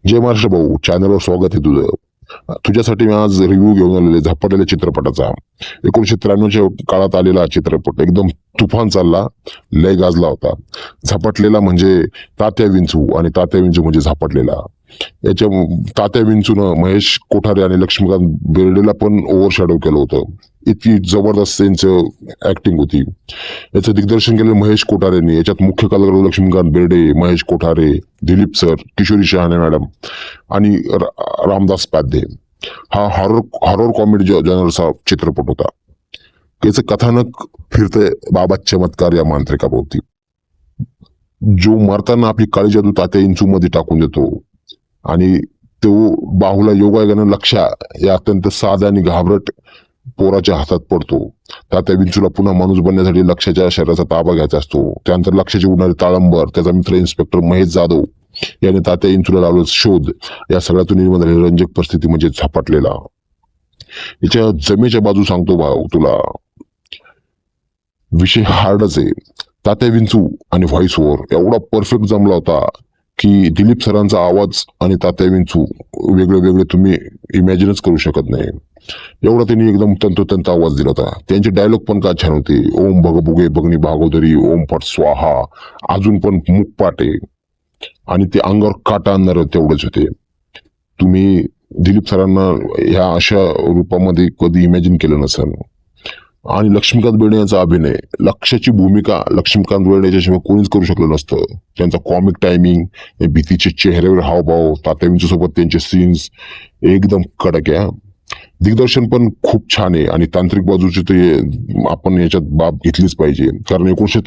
जय महाराष्ट्र भाऊ, चॅनलवर स्वागत आहे तुझं. तुझ्यासाठी मी आज रिव्ह्यू घेऊन आलेले झपाटलेल्या चित्रपटाचा. 1993च्या काळात आलेला चित्रपट, एकदम तुफान चालला, लय गाजला होता. झपाटलेला म्हणजे तात्या विंचू, आणि तात्या विंचू म्हणजे झपाटलेला. याच्या तात्या विंचूनं महेश कोठारे आणि लक्ष्मीकांत बेर्डेला पण ओव्हरशॅडो केलं होतं. इतकी जबरदस्त त्यांचं ऍक्टिंग होती. याचं दिग्दर्शन केलेलं महेश कोठारेने. याच्यात मुख्य कलाकार लक्ष्मीकांत बेर्डे, महेश कोठारे, दिलीप सर, किशोरी शहाणे मॅडम आणि रामदास पाध्ये. हा हॉरर कॉमेडी जनरचा चित्रपट होता. याचं कथानक फिरते बाबा चमत्कार या मांत्रिकाभोवती. जो मरताना आपली काळी जादू तात्या इंचू मध्ये टाकून देतो, आणि तो बाहुला योगायोगानं लक्षा या अत्यंत साधा आणि घाबरट पोराच्या हातात पडतो. तात्या विंचूला पुन्हा माणूस बनण्यासाठी लक्षाच्या शरीराचा ताबा घ्यायचा असतो. त्यानंतर लक्षाचे उडणारे ताळंबर, त्याचा मित्र इन्स्पेक्टर महेश जाधव याने तात्या इंचूला लावलं शोध. या सगळ्यातून निर्माण झालेली रंजक परिस्थिती म्हणजे झपाटलेला. याच्या जमेच्या बाजू सांगतो भाऊ तुला. विषय हार्डच आहे. तात्या विंचू आणि व्हॉइस ओव्हर एवढा परफेक्ट जमला होता की दिलीप सरांचा आवाज आणि तात्या विंचू वेगळे वेगळे तुम्ही इमॅजिनच करू शकत नाही. एवढा त्यांनी एकदम तंतोतंत आवाज दिला होता. त्यांचे डायलॉग पण का छान होते. ओम भगभुगे भगनी भागोदरी, ओम पट स्वाहा, अजून पण मुखपाट आहे, आणि ते अंगावर काटा आणणार तेवढेच होते. तुम्ही दिलीप सरांना ह्या अशा रूपामध्ये कधी इमॅजिन केलं नसेल. आणि लक्ष्मीकांत बेर्डे यांचा अभिनय, लक्ष्याची भूमिका लक्ष्मीकांत बेर्डे याच्याशिवाय कोणीच करू शकलं नसतं. त्यांचा कॉमिक टायमिंग, भीतीचे चेहऱ्यावर हावभाव, तात्या विंचू सोबत त्यांचे सीन्स एकदम कडक आहे. दिग्दर्शन पण खूप छान आहे, आणि तांत्रिक बाजूची ते आपण याच्यात बाब घेतलीच पाहिजे. कारण 1993